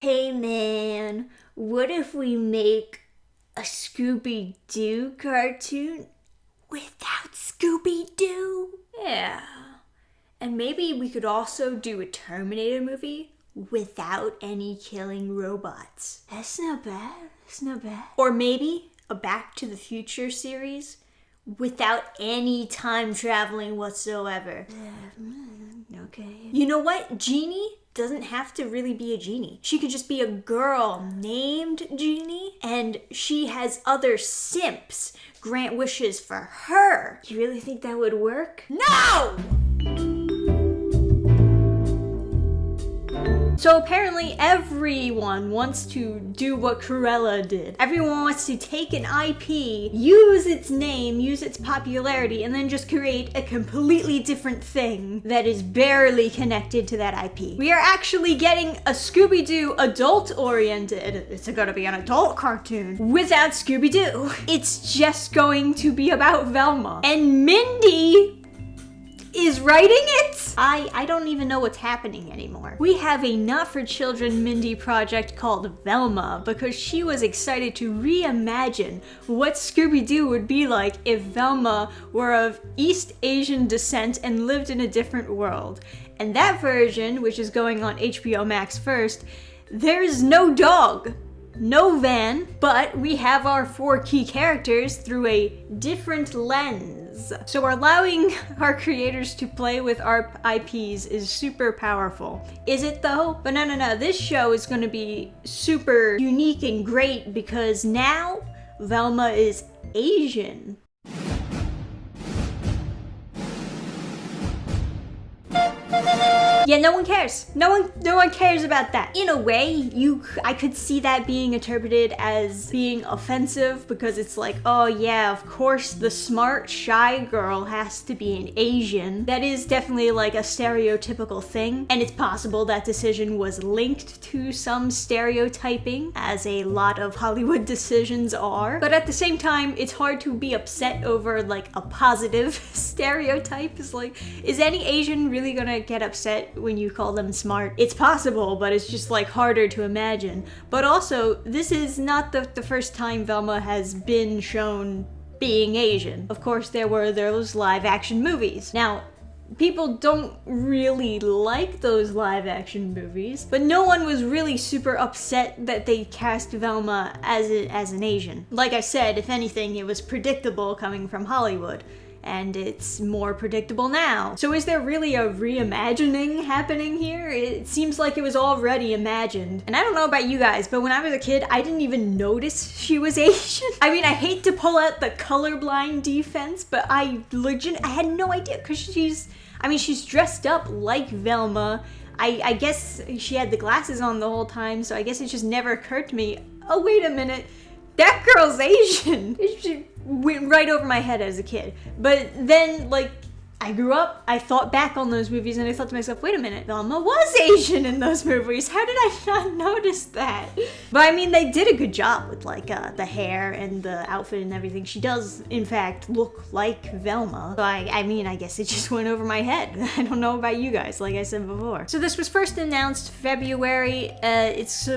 Hey man, what if we make a Scooby-Doo cartoon without Scooby-Doo? Yeah. And maybe we could also do a Terminator movie without any killing robots. That's not bad. That's not bad. Or maybe a Back to the Future series without any time traveling whatsoever. Okay. You know what? Genie doesn't have to really be a genie. She could just be a girl named Genie, and she has other simps grant wishes for her. You really think that would work? No! So apparently everyone wants to do what Cruella did. Everyone wants to take an IP, use its name, use its popularity, and then just create a completely different thing that is barely connected to that IP. We are actually getting a Scooby-Doo adult-oriented, it's gonna be an adult cartoon, without Scooby-Doo. It's just going to be about Velma. And Mindy is writing it? I don't even know what's happening anymore. We have a not-for-children Mindy project called Velma because she was excited to reimagine what Scooby-Doo would be like if Velma were of East Asian descent and lived in a different world. And that version, which is going on HBO Max first, there's no dog, no van, but we have our 4 key characters through a different lens. So allowing our creators to play with our IPs is super powerful. Is it though? But no, this show is gonna be super unique and great because now Velma is Asian. Yeah, no one cares. No one cares about that. In a way, I could see that being interpreted as being offensive because it's like, oh yeah, of course the smart, shy girl has to be an Asian. That is definitely like a stereotypical thing, and it's possible that decision was linked to some stereotyping, as a lot of Hollywood decisions are. But at the same time, it's hard to be upset over like a positive stereotype. It's like, is any Asian really gonna get upset when you call them smart? It's possible, but it's just like harder to imagine. But also, this is not the first time Velma has been shown being Asian. Of course, there were those live action movies. Now, people don't really like those live action movies, but no one was really super upset that they cast Velma as an Asian. Like I said, if anything, it was predictable coming from Hollywood. And it's more predictable now. So is there really a reimagining happening here? It seems like it was already imagined. And I don't know about you guys, but when I was a kid, I didn't even notice she was Asian. I mean, I hate to pull out the colorblind defense, but I had no idea, because she's dressed up like Velma. I guess she had the glasses on the whole time, so I guess it just never occurred to me, oh wait a minute, that girl's Asian. She went right over my head as a kid. But then, like, I grew up, I thought back on those movies, and I thought to myself, wait a minute, Velma was Asian in those movies. How did I not notice that? But I mean, they did a good job with, like, the hair and the outfit and everything. She does, in fact, look like Velma. So I mean, I guess it just went over my head. I don't know about you guys, like I said before. So this was first announced February. It's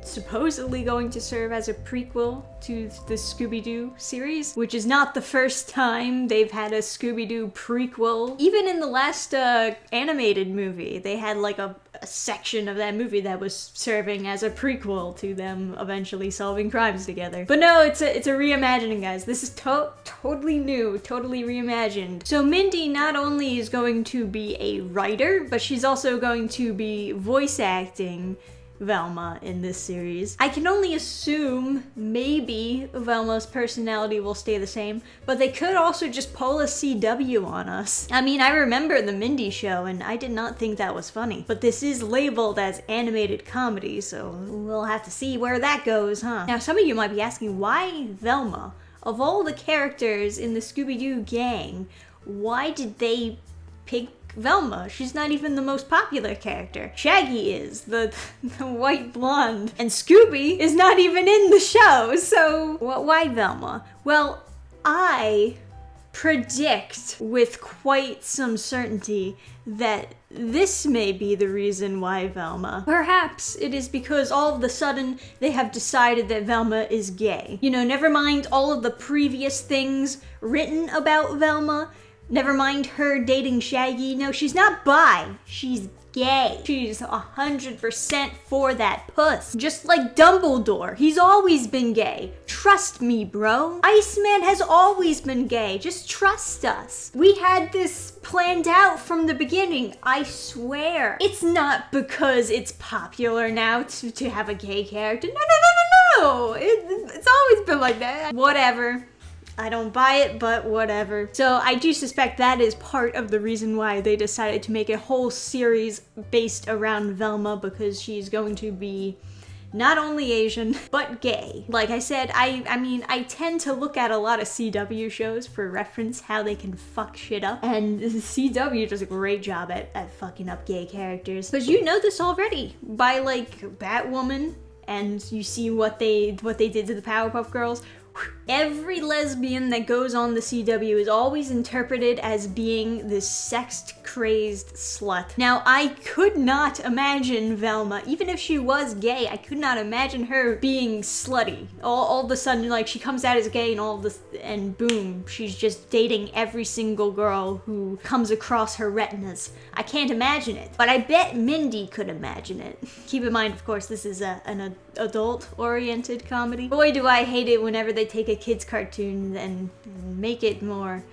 supposedly going to serve as a prequel to the Scooby-Doo series, which is not the first time they've had a Scooby-Doo prequel. Even in the last animated movie, they had like a section of that movie that was serving as a prequel to them eventually solving crimes together. But no, it's a reimagining, guys. This is totally new, totally reimagined. So Mindy not only is going to be a writer, but she's also going to be voice acting Velma in this series. I can only assume maybe Velma's personality will stay the same, but they could also just pull a CW on us. I mean, I remember the Mindy show, and I did not think that was funny, but this is labeled as animated comedy, so we'll have to see where that goes, huh? Now, some of you might be asking, why Velma? Of all the characters in the Scooby-Doo gang, why did they pick Velma? She's not even the most popular character. Shaggy is, the white blonde. And Scooby is not even in the show, so why Velma? Well, I predict with quite some certainty that this may be the reason why Velma. Perhaps it is because all of a sudden they have decided that Velma is gay. You know, never mind all of the previous things written about Velma, never mind her dating Shaggy. No, she's not bi, she's gay. She's 100% for that puss. Just like Dumbledore, he's always been gay. Trust me, bro. Iceman has always been gay. Just trust us. We had this planned out from the beginning, I swear. It's not because it's popular now to have a gay character. No. It's always been like that. Whatever. I don't buy it, but whatever. So I do suspect that is part of the reason why they decided to make a whole series based around Velma, because she's going to be not only Asian, but gay. Like I said, I mean, I tend to look at a lot of CW shows for reference how they can fuck shit up, and CW does a great job at fucking up gay characters. Because you know this already by like Batwoman, and you see what they did to the Powerpuff Girls. Every lesbian that goes on the CW is always interpreted as being this sex-crazed slut. Now, I could not imagine Velma, even if she was gay, I could not imagine her being slutty. All of a sudden, like, she comes out as gay and boom, she's just dating every single girl who comes across her retinas. I can't imagine it, but I bet Mindy could imagine it. Keep in mind, of course, this is an adult-oriented comedy. Boy, do I hate it whenever they take a kid's cartoon and make it more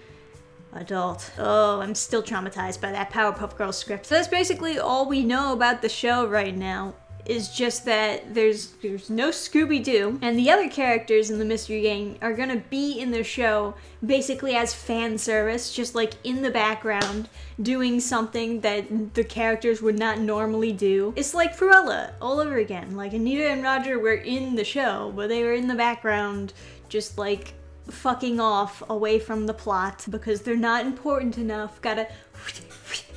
adult. Oh, I'm still traumatized by that Powerpuff Girls script. So that's basically all we know about the show right now, is just that there's no Scooby-Doo, and the other characters in the Mystery Gang are gonna be in the show basically as fan service, just like in the background, doing something that the characters would not normally do. It's like Cruella all over again. Like, Anita and Roger were in the show, but they were in the background just like fucking off away from the plot because they're not important enough. Gotta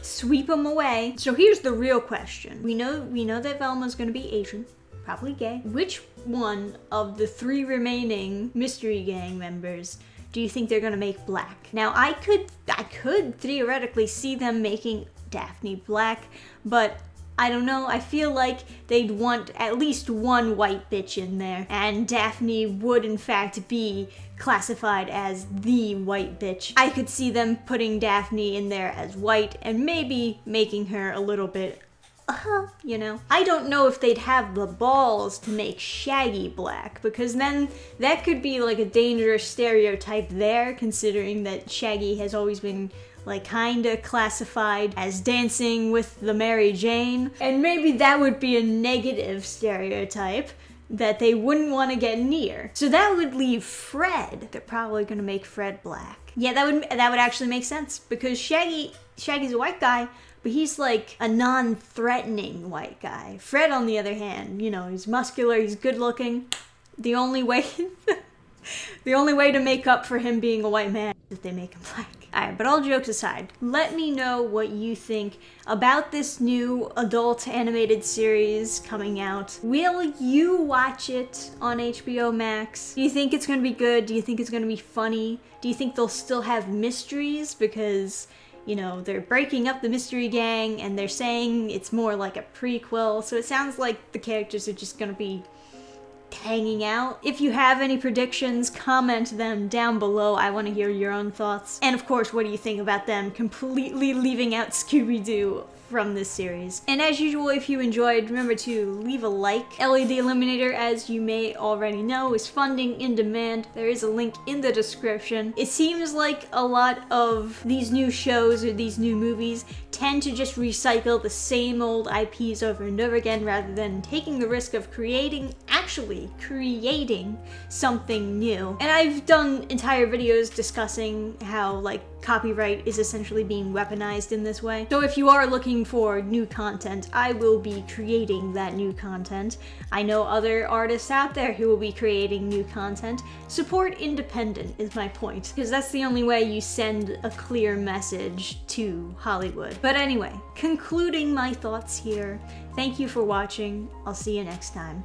sweep them away. So here's the real question. We know that Velma's gonna be Asian, probably gay. Which one of the 3 remaining Mystery Gang members do you think they're gonna make black? Now, I could theoretically see them making Daphne black, but I don't know, I feel like they'd want at least one white bitch in there, and Daphne would in fact be classified as the white bitch. I could see them putting Daphne in there as white and maybe making her a little bit, you know. I don't know if they'd have the balls to make Shaggy black, because then that could be like a dangerous stereotype there, considering that Shaggy has always been like kinda classified as dancing with the Mary Jane, and maybe that would be a negative stereotype that they wouldn't want to get near. So that would leave Fred. They're probably gonna make Fred black. Yeah, that would actually make sense, because Shaggy's a white guy, but he's like a non-threatening white guy. Fred, on the other hand, you know, he's muscular, he's good looking. The only way to make up for him being a white man is if they make him black. Alright, but all jokes aside, let me know what you think about this new adult animated series coming out. Will you watch it on HBO Max? Do you think it's gonna be good? Do you think it's gonna be funny? Do you think they'll still have mysteries? Because, you know, they're breaking up the Mystery Gang and they're saying it's more like a prequel, so it sounds like the characters are just gonna be hanging out. If you have any predictions, comment them down below. I want to hear your own thoughts. And of course, what do you think about them completely leaving out Scooby-Doo from this series? And as usual, if you enjoyed, remember to leave a like. LED Eliminator, as you may already know, is funding in demand. There is a link in the description. It seems like a lot of these new shows or these new movies tend to just recycle the same old IPs over and over again, rather than taking the risk of actually creating something new. And I've done entire videos discussing how, like, copyright is essentially being weaponized in this way. So if you are looking for new content, I will be creating that new content. I know other artists out there who will be creating new content. Support independent is my point, because that's the only way you send a clear message to Hollywood. But anyway, concluding my thoughts here, thank you for watching. I'll see you next time.